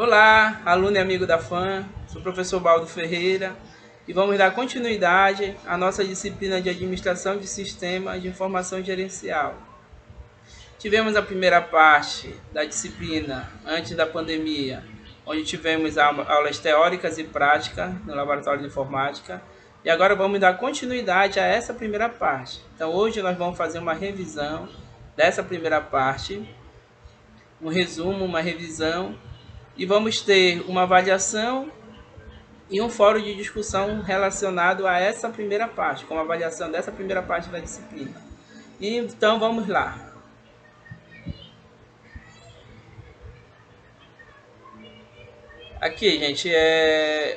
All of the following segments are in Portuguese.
Olá, aluno e amigo da FAM, sou o professor Baldo Ferreira e vamos dar continuidade à nossa disciplina de Administração de Sistemas de Informação Gerencial. Tivemos a primeira parte da disciplina antes da pandemia, onde tivemos aulas teóricas e práticas no laboratório de informática, e agora vamos dar continuidade a essa primeira parte. Então hoje nós vamos fazer uma revisão dessa primeira parte, um resumo, uma revisão, e vamos ter uma avaliação e um fórum de discussão relacionado a essa primeira parte, com a avaliação dessa primeira parte da disciplina. Então vamos lá. Aqui, gente,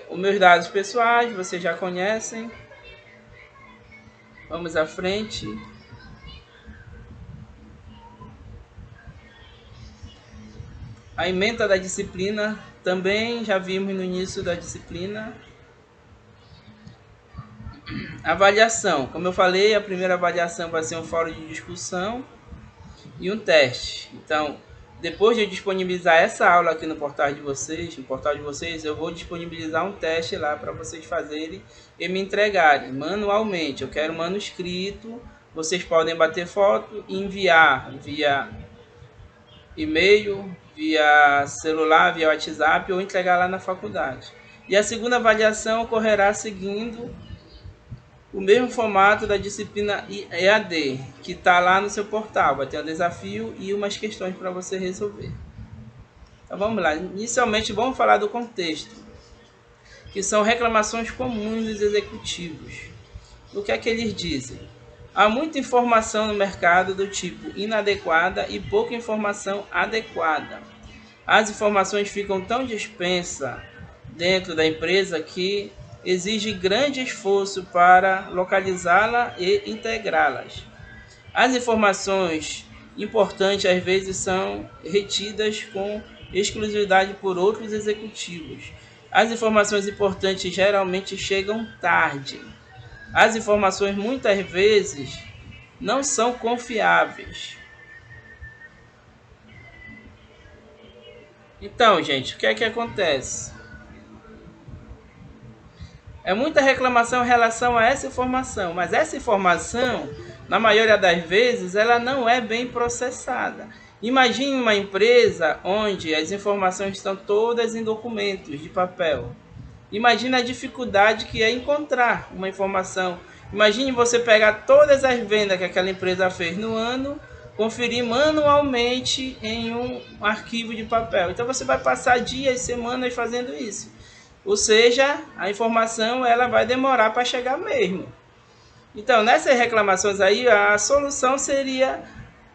os meus dados pessoais, vocês já conhecem. Vamos à frente. A ementa da disciplina também já vimos no início da disciplina. Avaliação. Como eu falei, a primeira avaliação vai ser um fórum de discussão e um teste. Então, depois de eu disponibilizar essa aula aqui no portal de vocês, eu vou disponibilizar um teste lá para vocês fazerem e me entregarem manualmente. Eu quero manuscrito. Vocês podem bater foto e enviar via e-mail, via celular, via WhatsApp ou entregar lá na faculdade. E a segunda avaliação ocorrerá seguindo o mesmo formato da disciplina EAD, que está lá no seu portal. Vai ter um desafio e umas questões para você resolver. Então vamos lá. Inicialmente vamos falar do contexto, que são reclamações comuns dos executivos. O que é que eles dizem? Há muita informação no mercado do tipo inadequada e pouca informação adequada. As informações ficam tão dispensas dentro da empresa que exige grande esforço para localizá-la e integrá-las. As informações importantes às vezes são retidas com exclusividade por outros executivos. As informações importantes geralmente chegam tarde. As informações muitas vezes não são confiáveis. Então, gente, o que é que acontece? É muita reclamação em relação a essa informação, mas essa informação, na maioria das vezes, ela não é bem processada. Imagine uma empresa onde as informações estão todas em documentos de papel. Imagine a dificuldade que é encontrar uma informação. Imagine você pegar todas as vendas que aquela empresa fez no ano, conferir manualmente em um arquivo de papel. Então você vai passar dias, semanas fazendo isso. Ou seja, a informação ela vai demorar para chegar mesmo. Então, nessas reclamações aí, a solução seria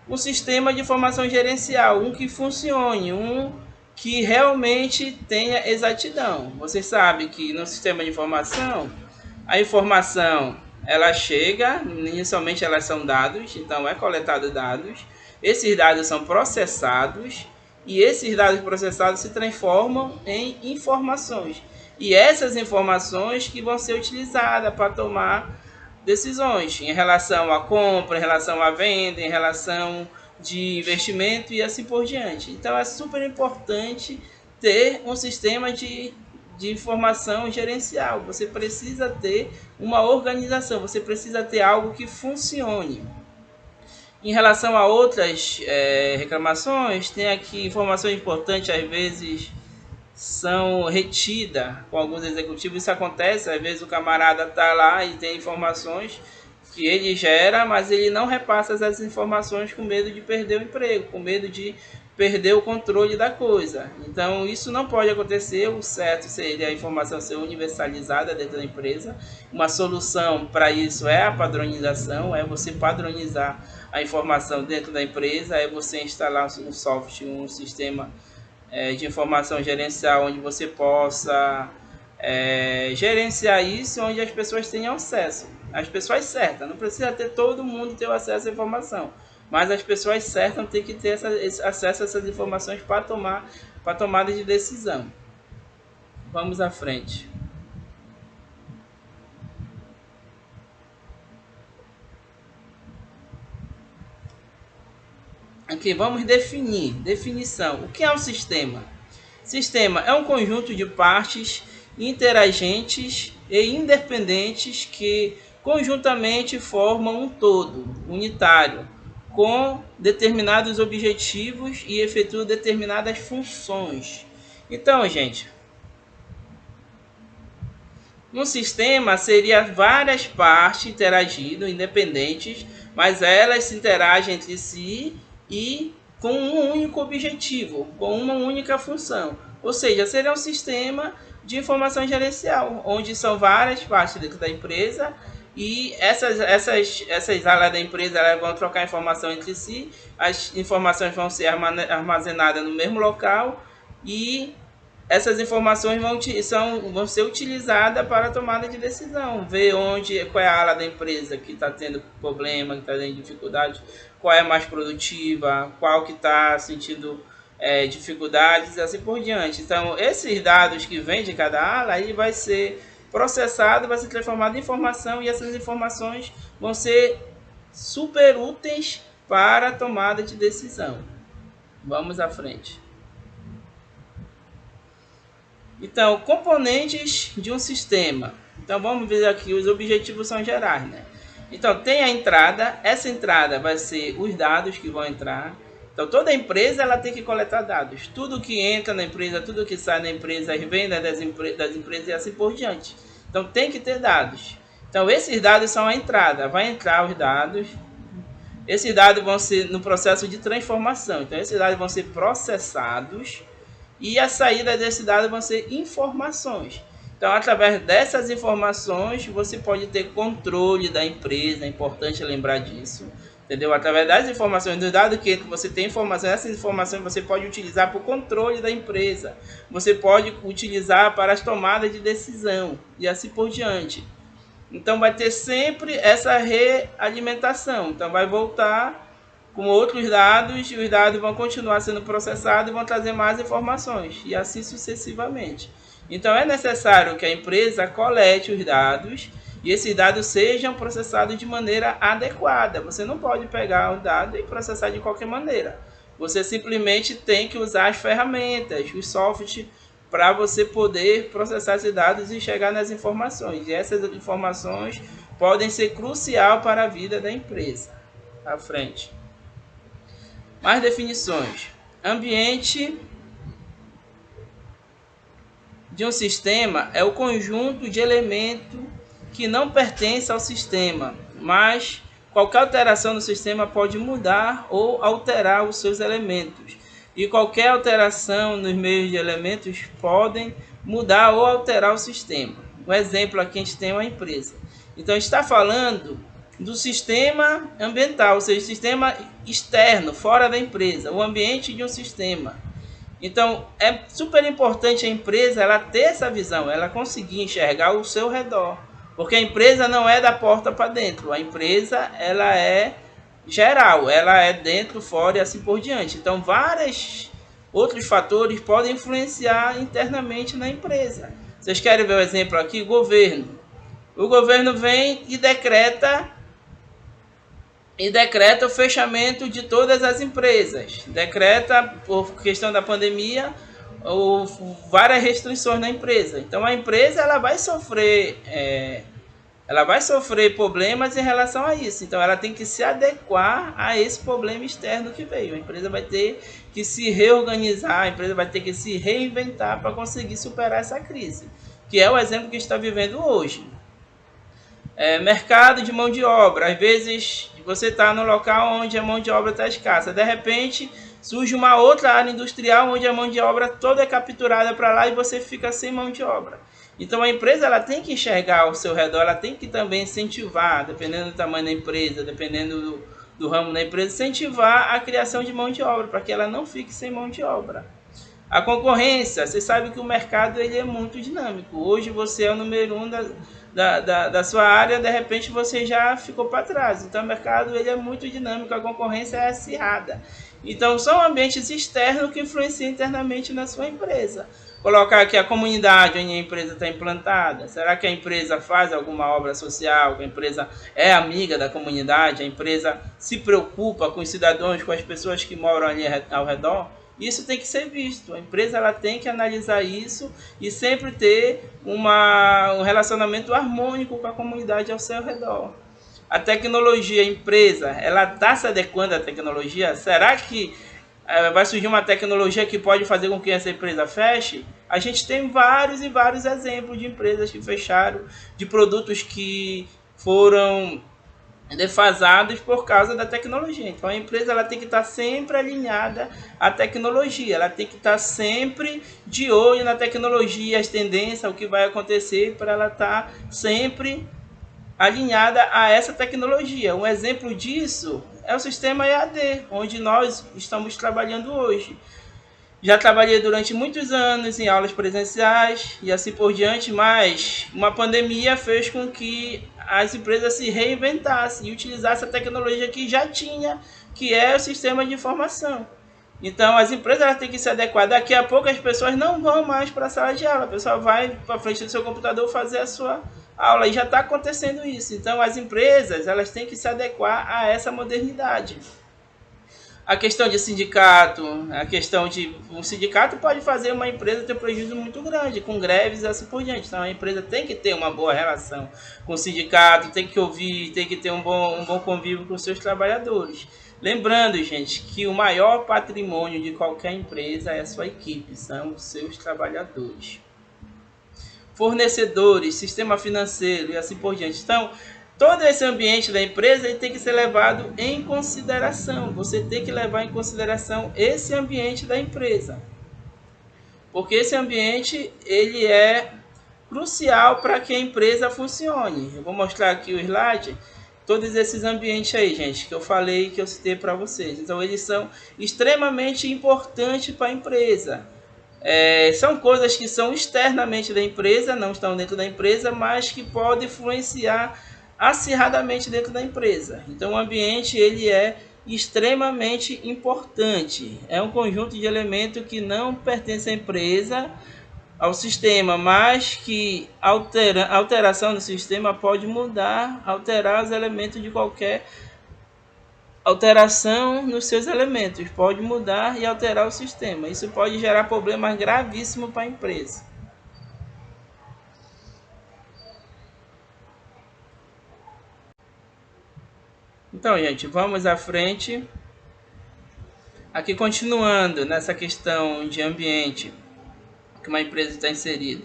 um sistema de informação gerencial, um que funcione, um que realmente tenha exatidão. Você sabe que no sistema de informação, a informação ela chega, inicialmente elas são dados, então é coletado dados, esses dados são processados e esses dados processados se transformam em informações. E essas informações que vão ser utilizadas para tomar decisões em relação à compra, em relação à venda, em relação de investimento e assim por diante. Então é super importante ter um sistema de informação gerencial. Você precisa ter uma organização, você precisa ter algo que funcione. Em relação a outras reclamações, tem aqui informações importantes, às vezes são retidas com alguns executivos. Isso acontece, às vezes o camarada está lá e tem informações que ele gera, mas ele não repassa essas informações com medo de perder o emprego, com medo de perder o controle da coisa. Então isso não pode acontecer. O certo seria a informação ser universalizada dentro da empresa. Uma solução para isso é a padronização, é você padronizar a informação dentro da empresa, é você instalar um software, um sistema de informação gerencial onde você possa gerenciar isso, onde as pessoas tenham acesso. As pessoas certas, não precisa ter todo mundo ter acesso à informação, mas as pessoas certas têm que ter acesso a essas informações para tomada de decisão. Vamos à frente. Aqui, vamos definir. Definição. O que é um sistema? Sistema é um conjunto de partes interagentes e independentes que conjuntamente formam um todo unitário, com determinados objetivos e efetuam determinadas funções. Então, gente, um sistema seria várias partes interagindo, independentes, mas elas se interagem entre si e com um único objetivo, com uma única função. Ou seja, seria um sistema de informação gerencial, onde são várias partes dentro da empresa e essas áreas da empresa elas vão trocar informação entre si, as informações vão ser armazenadas no mesmo local e essas informações vão ser utilizadas para a tomada de decisão, ver qual é a área da empresa que está tendo problema, que está tendo dificuldade, qual é a mais produtiva, qual que está sentindo dificuldades e assim por diante. Então, esses dados que vêm de cada área, aí vai ser processado, vai ser transformado em informação e essas informações vão ser super úteis para a tomada de decisão. Vamos à frente. Então, componentes de um sistema. Então, vamos ver aqui, os objetivos são gerais, né? Então, tem a entrada. Essa entrada vai ser os dados que vão entrar. Então, toda empresa ela tem que coletar dados. Tudo que entra na empresa, tudo que sai da empresa, as vendas das empresas e assim por diante. Então, tem que ter dados. Então, esses dados são a entrada. Vai entrar os dados. Esses dados vão ser no processo de transformação. Então, esses dados vão ser processados. E a saída desse dado vão ser informações. Então, através dessas informações, você pode ter controle da empresa. É importante lembrar disso. Entendeu? Através das informações, do dado que você tem informação, essas informações você pode utilizar para o controle da empresa. Você pode utilizar para as tomadas de decisão. E assim por diante. Então, vai ter sempre essa realimentação. Então, vai voltar com outros dados, e os dados vão continuar sendo processados e vão trazer mais informações, e assim sucessivamente. Então, é necessário que a empresa colete os dados e esses dados sejam processados de maneira adequada. Você não pode pegar o dado e processar de qualquer maneira. Você simplesmente tem que usar as ferramentas, os softwares, para você poder processar esses dados e chegar nas informações. E essas informações podem ser cruciais para a vida da empresa. À frente. Mais definições. Ambiente de um sistema é o conjunto de elementos que não pertence ao sistema, mas qualquer alteração no sistema pode mudar ou alterar os seus elementos. E qualquer alteração nos meios de elementos podem mudar ou alterar o sistema. Um exemplo aqui a gente tem uma empresa. Então está falando do sistema ambiental, ou seja, sistema externo, fora da empresa, o ambiente de um sistema. Então, é super importante a empresa ela ter essa visão, ela conseguir enxergar o seu redor, porque a empresa não é da porta para dentro, a empresa ela é geral, ela é dentro, fora e assim por diante. Então, vários outros fatores podem influenciar internamente na empresa. Vocês querem ver o exemplo aqui? Governo. O governo vem e decreta o fechamento de todas as empresas. Decreta, por questão da pandemia, várias restrições na empresa. Então, a empresa ela vai sofrer problemas em relação a isso. Então, ela tem que se adequar a esse problema externo que veio. A empresa vai ter que se reorganizar, a empresa vai ter que se reinventar para conseguir superar essa crise, que é o exemplo que está vivendo hoje. Mercado de mão de obra. Às vezes você está no local onde a mão de obra está escassa. De repente surge uma outra área industrial onde a mão de obra toda é capturada para lá e você fica sem mão de obra. Então a empresa ela tem que enxergar ao seu redor, ela tem que também incentivar, dependendo do tamanho da empresa, dependendo do ramo da empresa, incentivar a criação de mão de obra para que ela não fique sem mão de obra. A concorrência, você sabe que o mercado ele é muito dinâmico. Hoje você é o número 1 da sua área, de repente você já ficou para trás. Então o mercado ele é muito dinâmico, a concorrência é acirrada. Então são ambientes externos que influenciam internamente na sua empresa. Colocar aqui a comunidade onde a empresa está implantada. Será que a empresa faz alguma obra social? A empresa é amiga da comunidade? A empresa se preocupa com os cidadãos, com as pessoas que moram ali ao redor? Isso tem que ser visto. A empresa ela tem que analisar isso e sempre ter um relacionamento harmônico com a comunidade ao seu redor. A tecnologia, a empresa, ela está se adequando à tecnologia? Será que vai surgir uma tecnologia que pode fazer com que essa empresa feche? A gente tem vários e vários exemplos de empresas que fecharam, de produtos que foram defasados por causa da tecnologia. Então a empresa ela tem que estar sempre alinhada à tecnologia, ela tem que estar sempre de olho na tecnologia, as tendências, o que vai acontecer, para ela estar sempre alinhada a essa tecnologia. Um exemplo disso é o sistema EAD, onde nós estamos trabalhando hoje. Já trabalhei durante muitos anos em aulas presenciais e assim por diante, mas uma pandemia fez com que as empresas se reinventassem e utilizassem a tecnologia que já tinha, que é o sistema de informação. Então as empresas elas têm que se adequar. Daqui a pouco as pessoas não vão mais para a sala de aula, a pessoa vai para frente do seu computador fazer a sua aula, e já está acontecendo isso. Então as empresas elas têm que se adequar a essa modernidade. A questão de sindicato, a questão de um sindicato pode fazer uma empresa ter um prejuízo muito grande, com greves e assim por diante. Então a empresa tem que ter uma boa relação com o sindicato, tem que ouvir, tem que ter um bom convívio com os seus trabalhadores. Lembrando, gente, que o maior patrimônio de qualquer empresa é a sua equipe, são os seus trabalhadores. Fornecedores, sistema financeiro e assim por diante. Então, todo esse ambiente da empresa ele tem que ser levado em consideração. Você tem que levar em consideração esse ambiente da empresa. Porque esse ambiente ele é crucial para que a empresa funcione. Eu vou mostrar aqui o slide. Todos esses ambientes aí, gente, que eu falei, que eu citei para vocês. Então, eles são extremamente importantes para a empresa. São coisas que são externamente da empresa, não estão dentro da empresa, mas que podem influenciar acirradamente dentro da empresa. Então o ambiente ele é extremamente importante. É um conjunto de elementos que não pertence à empresa, ao sistema, mas que alteração do sistema pode mudar, alterar os elementos de qualquer alteração nos seus elementos, pode mudar e alterar o sistema. Isso pode gerar problemas gravíssimos para a empresa. Então, gente, vamos à frente. Aqui, continuando nessa questão de ambiente que uma empresa está inserida.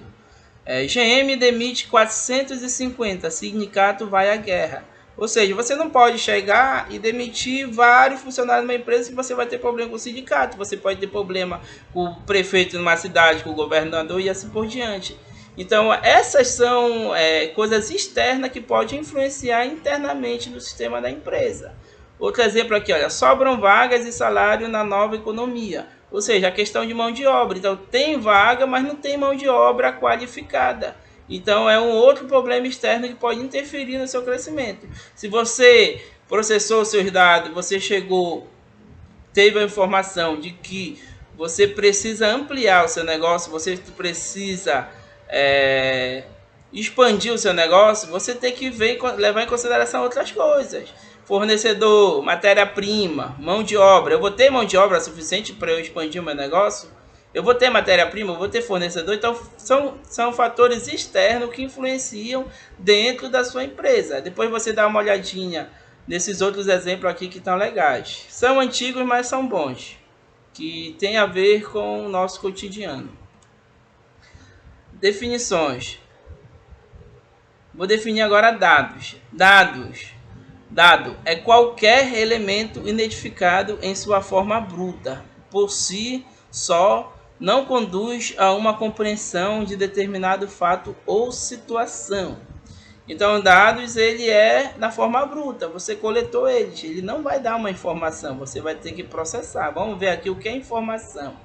GM demite 450, sindicato vai à guerra. Ou seja, você não pode chegar e demitir vários funcionários de uma empresa que você vai ter problema com o sindicato. Você pode ter problema com o prefeito de uma cidade, com o governador e assim por diante. Então, essas são coisas externas que podem influenciar internamente no sistema da empresa. Outro exemplo aqui, olha, sobram vagas e salário na nova economia. Ou seja, a questão de mão de obra. Então, tem vaga, mas não tem mão de obra qualificada. Então, é um outro problema externo que pode interferir no seu crescimento. Se você processou seus dados, você teve a informação de que você precisa ampliar o seu negócio, você precisa expandir o seu negócio, você tem que levar em consideração outras coisas. Fornecedor, matéria-prima, mão de obra. Eu vou ter mão de obra suficiente para eu expandir o meu negócio? Eu vou ter matéria-prima, eu vou ter fornecedor. Então, são fatores externos que influenciam dentro da sua empresa. Depois você dá uma olhadinha nesses outros exemplos aqui que estão legais. São antigos, mas são bons, que tem a ver com o nosso cotidiano. Definições. Vou definir agora dados. Dado é qualquer elemento identificado em sua forma bruta. Por si só, não conduz a uma compreensão de determinado fato ou situação. Então, dados ele é na forma bruta. Você coletou ele não vai dar uma informação. Você vai ter que processar. Vamos ver aqui o que é informação.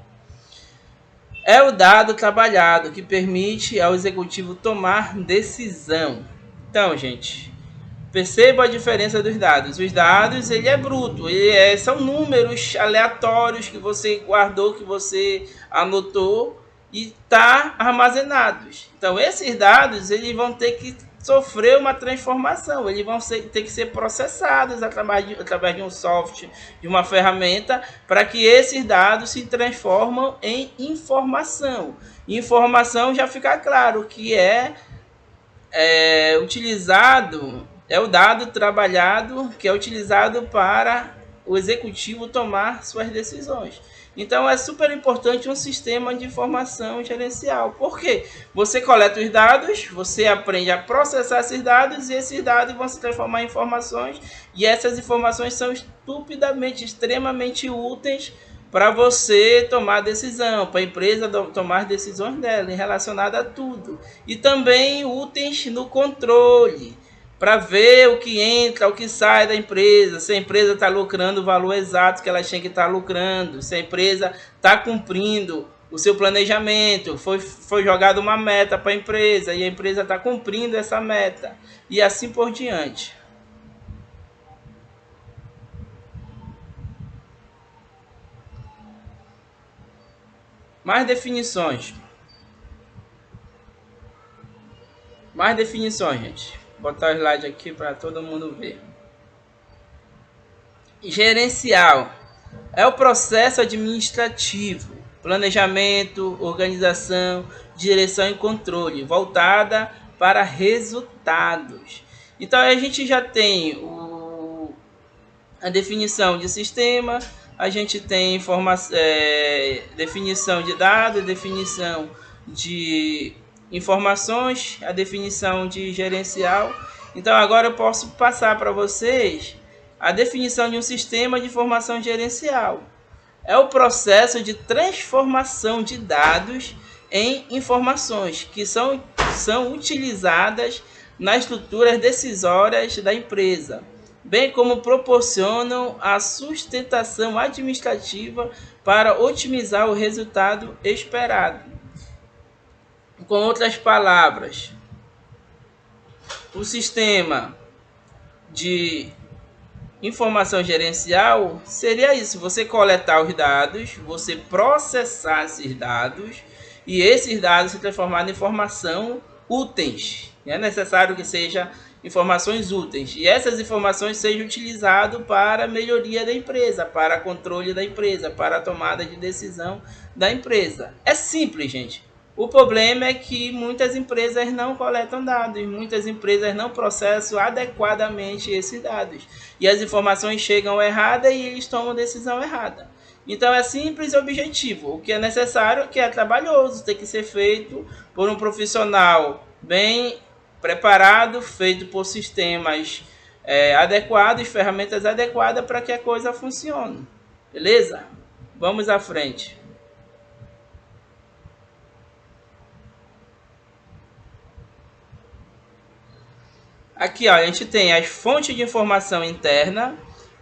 É o dado trabalhado que permite ao executivo tomar decisão. Então, gente, perceba a diferença dos dados. Os dados, ele é bruto, são números aleatórios que você guardou, que você anotou e está armazenados. Então, esses dados eles vão ter que sofrer uma transformação, eles vão ter que ser processados através de um software, de uma ferramenta, para que esses dados se transformem em informação. Informação já fica claro que é utilizado, é o dado trabalhado que é utilizado para o executivo tomar suas decisões. Então é super importante um sistema de informação gerencial. Por quê? Você coleta os dados, você aprende a processar esses dados e esses dados vão se transformar em informações e essas informações são extremamente úteis para você tomar decisão, para a empresa tomar decisões dela relacionadas a tudo. E também úteis no controle, para ver o que entra, o que sai da empresa, se a empresa está lucrando o valor exato que ela tinha que estar lucrando, se a empresa está cumprindo o seu planejamento, foi jogada uma meta para a empresa e a empresa está cumprindo essa meta, e assim por diante. Mais definições. Mais definições, gente. Vou botar o slide aqui para todo mundo ver. Gerencial é o processo administrativo, planejamento, organização, direção e controle, voltada para resultados. Então a gente já tem a definição de sistema, a gente tem definição de dados, definição de informações, a definição de gerencial. Então agora eu posso passar para vocês a definição de um sistema de informação gerencial. É o processo de transformação de dados em informações que são utilizadas nas estruturas decisórias da empresa, bem como proporcionam a sustentação administrativa para otimizar o resultado esperado. Com outras palavras, o sistema de informação gerencial seria isso: você coletar os dados, você processar esses dados e esses dados se transformar em informação úteis. É necessário que sejam informações úteis e essas informações sejam utilizadas para a melhoria da empresa, para controle da empresa, para a tomada de decisão da empresa. É simples, gente. O problema é que muitas empresas não coletam dados, muitas empresas não processam adequadamente esses dados. E as informações chegam erradas e eles tomam decisão errada. Então é simples e objetivo. O que é necessário, que é trabalhoso, tem que ser feito por um profissional bem preparado, feito por sistemas adequados, ferramentas adequadas para que a coisa funcione. Beleza? Vamos à frente. Aqui ó, a gente tem as fontes de informação interna,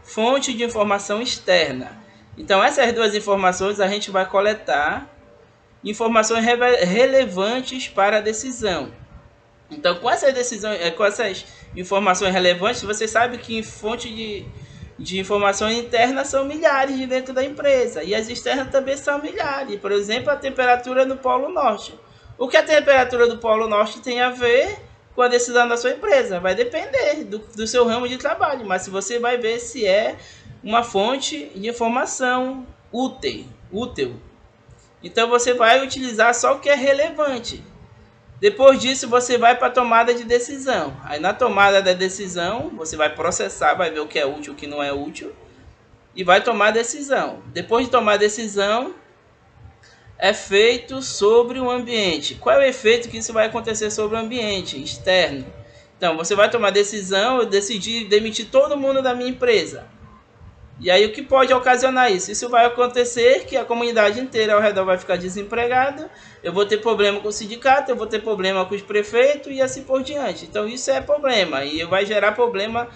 fonte de informação externa. Então essas duas informações a gente vai coletar informações relevantes para a decisão. Então com essas informações relevantes, você sabe que fontes de informação interna são milhares de dentro da empresa e as externas também são milhares. Por exemplo, a temperatura no Polo Norte. O que a temperatura do Polo Norte tem a ver com a decisão da sua empresa? Vai depender do seu ramo de trabalho, mas você vai ver se é uma fonte de informação útil. Então você vai utilizar só o que é relevante. Depois disso você vai para a tomada de decisão. Aí na tomada da decisão você vai processar, vai ver o que é útil, o que não é útil e vai tomar a decisão. Depois de tomar a decisão, é feito sobre o ambiente. Qual é o efeito que isso vai acontecer sobre o ambiente externo? Então, você vai tomar decisão, eu decidi demitir todo mundo da minha empresa. E aí, o que pode ocasionar isso? Isso vai acontecer que a comunidade inteira ao redor vai ficar desempregada, eu vou ter problema com o sindicato, eu vou ter problema com os prefeitos e assim por diante. Então, isso é problema e vai gerar problema,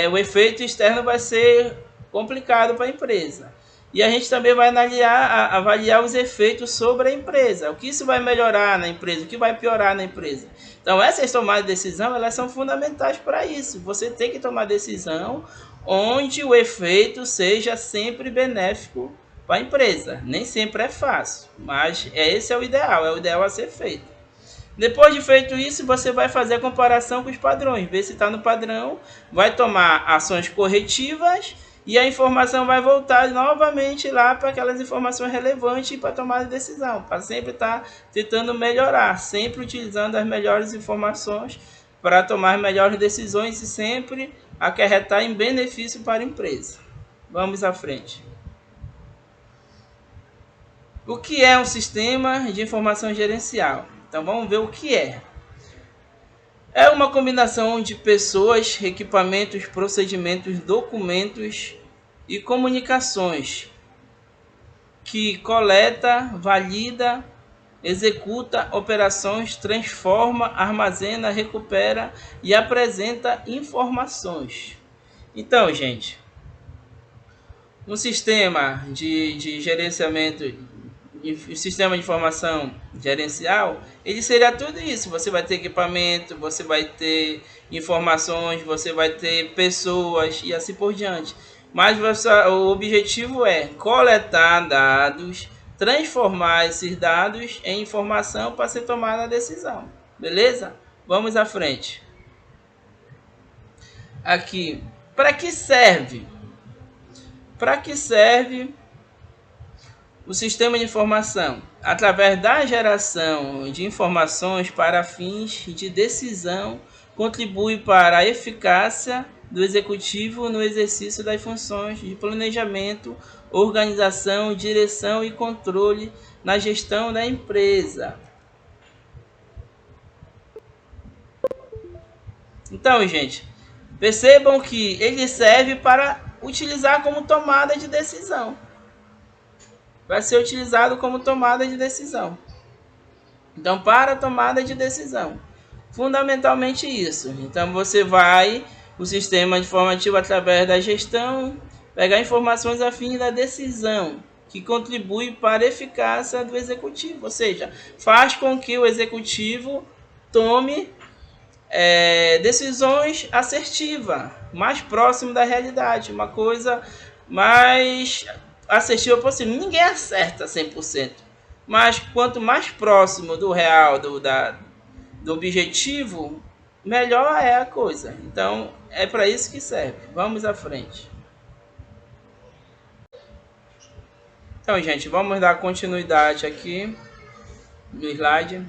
o efeito externo vai ser complicado para a empresa. E a gente também vai avaliar os efeitos sobre a empresa. O que isso vai melhorar na empresa, o que vai piorar na empresa. Então essas tomadas de decisão, elas são fundamentais para isso. Você tem que tomar decisão onde o efeito seja sempre benéfico para a empresa. Nem sempre é fácil, mas esse é o ideal a ser feito. Depois de feito isso, você vai fazer a comparação com os padrões, ver se está no padrão, vai tomar ações corretivas e a informação vai voltar novamente lá para aquelas informações relevantes para tomar a decisão, para sempre estar tentando melhorar, sempre utilizando as melhores informações para tomar melhores decisões e sempre acarretar em benefício para a empresa. Vamos à frente. O que é um sistema de informação gerencial? Então vamos ver o que é. É uma combinação de pessoas, equipamentos, procedimentos, documentos e comunicações que coleta, valida, executa operações, transforma, armazena, recupera e apresenta informações. Então, gente, um sistema de gerenciamento, sistema de informação gerencial, ele seria tudo isso. Você vai ter equipamento, você vai ter informações, você vai ter pessoas e assim por diante. Mas o objetivo é coletar dados, transformar esses dados em informação para ser tomada a decisão. Beleza? Vamos à frente. Aqui, para que serve? Para que serve o sistema de informação? Através da geração de informações para fins de decisão, contribui para a eficácia do executivo no exercício das funções de planejamento, organização, direção e controle na gestão da empresa. Então, gente, percebam que ele serve para utilizar como tomada de decisão. Vai ser utilizado como tomada de decisão. Então, para tomada de decisão, fundamentalmente isso. Então, você vai, o sistema informativo através da gestão, pegar informações a fim da decisão, que contribui para a eficácia do executivo. Ou seja, faz com que o executivo tome decisões assertivas, mais próximo da realidade, uma coisa mais assertiva possível. Ninguém acerta 100%, mas quanto mais próximo do real, do objetivo, melhor é a coisa. Então, é para isso que serve. Vamos à frente. Então, gente, vamos dar continuidade aqui no slide.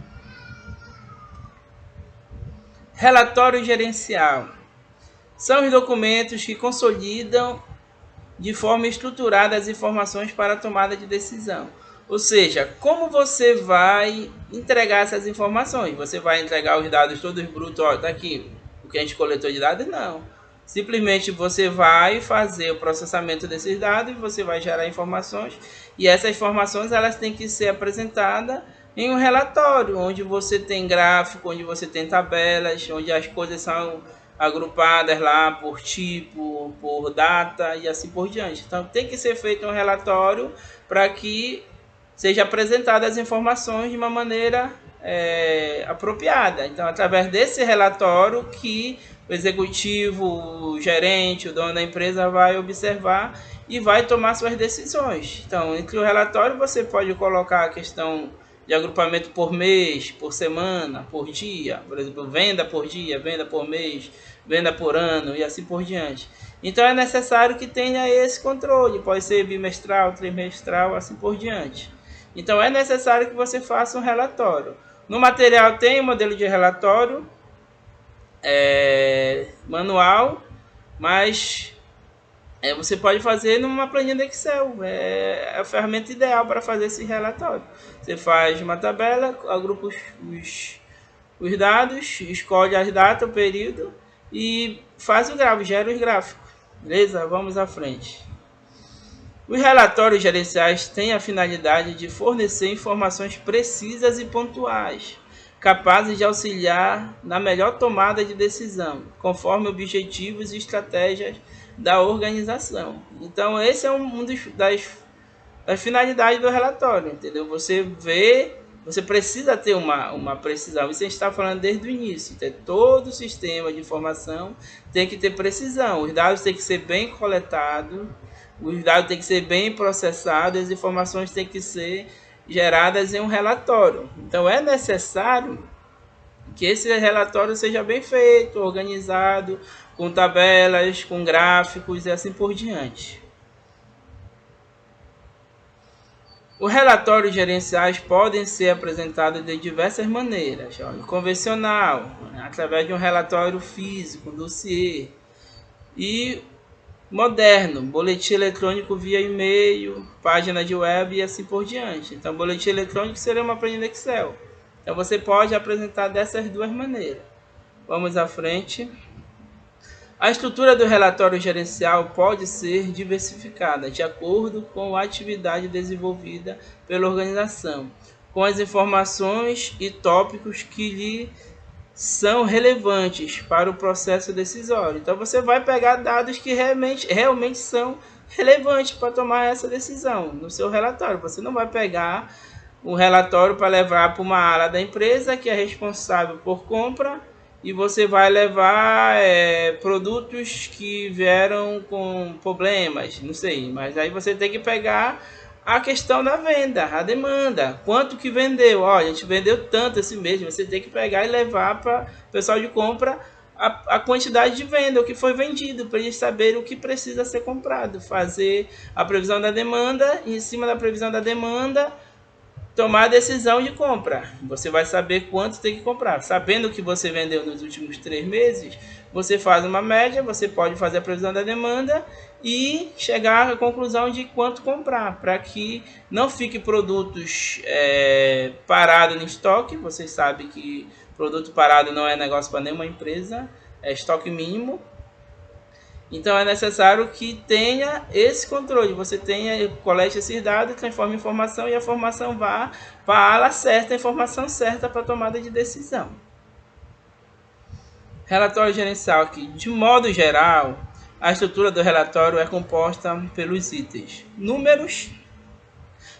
Relatório gerencial. São os documentos que consolidam de forma estruturada as informações para a tomada de decisão. Ou seja, como você vai entregar essas informações? Você vai entregar os dados todos brutos, ó, tá aqui, o que a gente coletou de dados? Não. Simplesmente você vai fazer o processamento desses dados, você vai gerar informações e essas informações elas têm que ser apresentadas em um relatório, onde você tem gráfico, onde você tem tabelas, onde as coisas são agrupadas lá por tipo, por data e assim por diante. Então tem que ser feito um relatório para que seja apresentadas as informações de uma maneira apropriada. Então, através desse relatório que o executivo, o gerente, o dono da empresa vai observar e vai tomar suas decisões. Então, entre o relatório você pode colocar a questão de agrupamento por mês, por semana, por dia, por exemplo, venda por dia, venda por mês, venda por ano e assim por diante. Então é necessário que tenha esse controle, pode ser bimestral, trimestral, assim por diante. Então é necessário que você faça um relatório. No material tem um modelo de relatório manual, mas você pode fazer numa planilha do Excel. É a ferramenta ideal para fazer esse relatório. Você faz uma tabela, agrupa os dados, escolhe as datas, o período e faz o gráfico, gera os gráficos. Beleza? Vamos à frente. Os relatórios gerenciais têm a finalidade de fornecer informações precisas e pontuais, capazes de auxiliar na melhor tomada de decisão, conforme objetivos e estratégias da organização. Então, esse é um das finalidades do relatório, entendeu? Você precisa ter uma precisão. Isso a gente está falando desde o início. Todo o sistema de informação tem que ter precisão. Os dados têm que ser bem coletados, os dados têm que ser bem processados, as informações têm que ser geradas em um relatório. Então, é necessário Que esse relatório seja bem feito, organizado, com tabelas, com gráficos e assim por diante. Os relatórios gerenciais podem ser apresentados de diversas maneiras. Convencional, através de um relatório físico, dossiê, e moderno, boletim eletrônico via e-mail, página de web e assim por diante. Então, boletim eletrônico seria uma planilha Excel. Então, você pode apresentar dessas duas maneiras. Vamos à frente. A estrutura do relatório gerencial pode ser diversificada de acordo com a atividade desenvolvida pela organização, com as informações e tópicos que lhe são relevantes para o processo decisório. Então você vai pegar dados que realmente são relevantes para tomar essa decisão no seu relatório. Você não vai pegar um relatório para levar para uma área da empresa que é responsável por compra e você vai levar produtos que vieram com problemas, não sei, mas aí você tem que pegar a questão da venda, a demanda, quanto que vendeu, olha, a gente vendeu tanto esse mês, você tem que pegar e levar para o pessoal de compra a quantidade de venda, o que foi vendido, para eles saberem o que precisa ser comprado, fazer a previsão da demanda, e em cima da previsão da demanda, tomar a decisão de compra. Você vai saber quanto tem que comprar. Sabendo o que você vendeu nos últimos 3 meses, você faz uma média, você pode fazer a previsão da demanda e chegar à conclusão de quanto comprar, para que não fique produtos parados no estoque. Vocês sabem que produto parado não é negócio para nenhuma empresa, é estoque mínimo. Então é necessário que tenha esse controle, você colete esses dados, transforma em informação e a informação vá para a ala certa, a informação certa para a tomada de decisão. Relatório gerencial aqui. De modo geral, a estrutura do relatório é composta pelos itens. Números,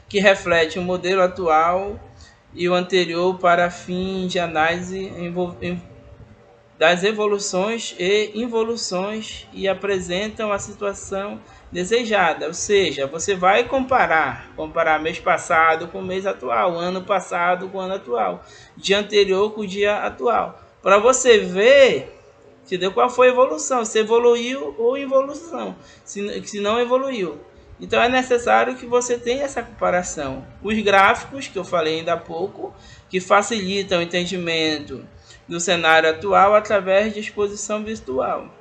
que reflete o modelo atual e o anterior para fins de análise das evoluções e involuções e apresentam a situação desejada, ou seja, você vai comparar mês passado com o mês atual, ano passado com o ano atual, dia anterior com o dia atual, para você ver, entendeu, qual foi a evolução, se evoluiu ou involução, se não evoluiu. Então é necessário que você tenha essa comparação. Os gráficos, que eu falei ainda há pouco, que facilitam o entendimento do cenário atual através de exposição visual.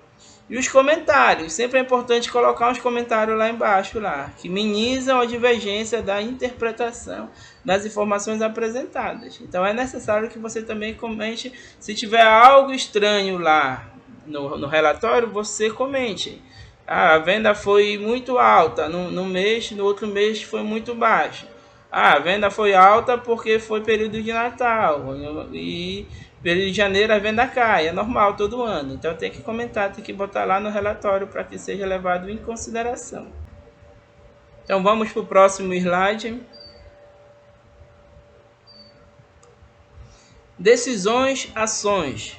E os comentários, sempre é importante colocar uns comentários lá embaixo, que minimizam a divergência da interpretação das informações apresentadas. Então é necessário que você também comente, se tiver algo estranho lá no relatório, você comente. A venda foi muito alta no mês, no outro mês foi muito baixa. A venda foi alta porque foi período de Natal e período de janeiro a venda cai, é normal todo ano. Então tem que comentar, tem que botar lá no relatório para que seja levado em consideração. Então vamos para o próximo slide. Decisões, ações.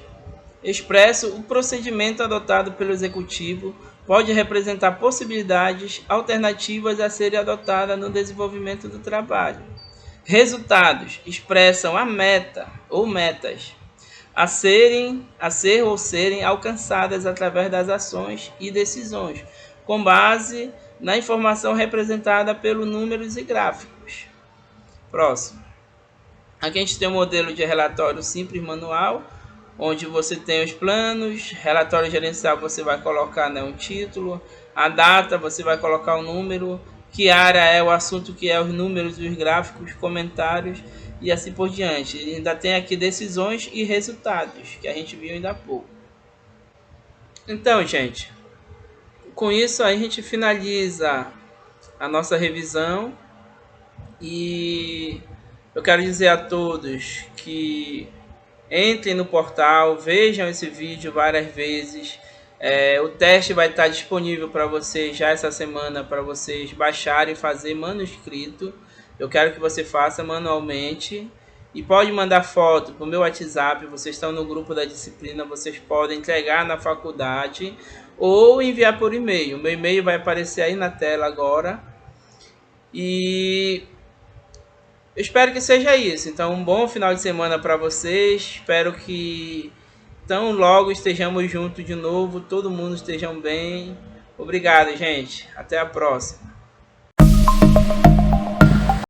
Expresso, o procedimento adotado pelo executivo pode representar possibilidades alternativas a serem adotadas no desenvolvimento do trabalho. Resultados expressam a meta ou metas a ser ou serem alcançadas através das ações e decisões, com base na informação representada pelos números e gráficos. Próximo. Aqui a gente tem um modelo de relatório simples manual, onde você tem os planos, relatório gerencial você vai colocar um título, a data você vai colocar o número, que área é o assunto, que é os números, os gráficos, comentários e assim por diante. E ainda tem aqui decisões e resultados, que a gente viu ainda há pouco. Então, gente, com isso a gente finaliza a nossa revisão e eu quero dizer a todos que entrem no portal, vejam esse vídeo várias vezes. O teste vai estar disponível para vocês já essa semana, para vocês baixarem e fazer manuscrito. Eu quero que você faça manualmente e pode mandar foto para o meu WhatsApp. Vocês estão no grupo da disciplina, vocês podem entregar na faculdade ou enviar por e-mail. O meu e-mail vai aparecer aí na tela agora. E Eu espero que seja isso. Então, um bom final de semana para vocês. Espero que tão logo estejamos juntos de novo, todo mundo estejam bem. Obrigado, gente. Até a próxima.